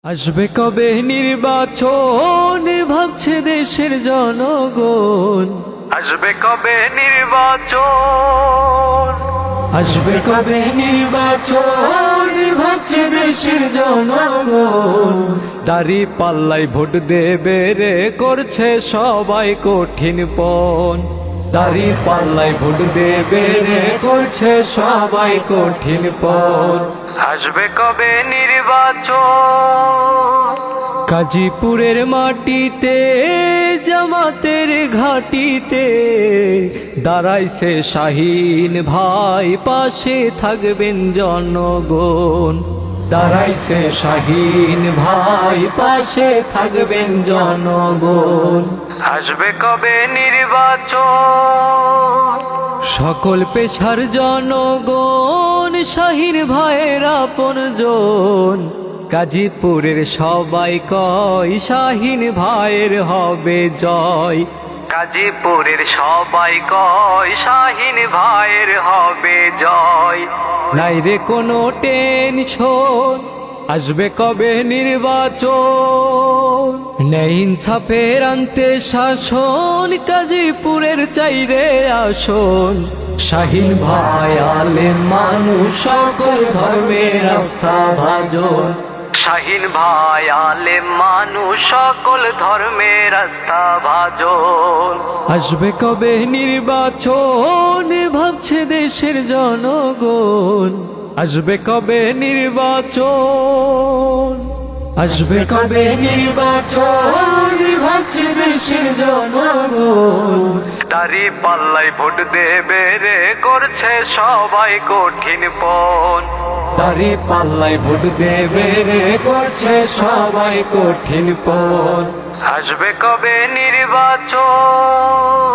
আসবে কবে নির্বাচন ভাবছে দেশের জনগণ। আসবে কবে নির্বাচন, আসবে কবে নির্বাচন ভাবছে দেশের জনগণ। দাড়ি পাল্লাই ভোট দেবে রে করছে সবাই কঠিন পণ। দাড়ি পাল্লাই ভোট দেবে রে করছে সবাই কঠিন পণ। আসবে কবে নির্বাচন, গাজীপুরের মাটিতে জামাতের ঘাটিতে দাঁড়াইছে শাহীন ভাই, পাশে থাকবেন জনগণ। দাঁড়াইছে শাহীন ভাই, পাশে থাকবেন জনগণ। আসবে কবে নির্বাচন, সকল পেশার জনগণ শাহীন ভাইয়ের আপনজন। গাজীপুরের সবাই কয় শাহীন ভাইয়ের হবে জয়। গাজীপুরের সবাই কয় শাহীন ভাইয়ের হবে জয়। নাই রে কোনো টেনশন, আসবে কবে নির্বাচন। ন্যায় ইনসাফের আনতে শাসন, গাজীপুরের চাইরে আসন। শাহীন ভাই আলেম মানুষ, সকল ধর্মের আস্থা ভাজন। শাহীন ভাই আলেম মানুষ, সকল ধর্মের আস্থা ভাজন। আসবে কবে নির্বাচন ভাবছে দেশের জনগণ। আসবে কবে নির্বাচন, আসবে কবে নির্বাচন ভাবছে দেশের জনগণ। দাড়ি পাল্লাই ভোট দেবে রে করছে সবাই কঠিন পণ। দাড়ি পাল্লাই ভোট দেবে রে করছে সবাই কঠিন পণ। আসবে কবে নির্বাচন।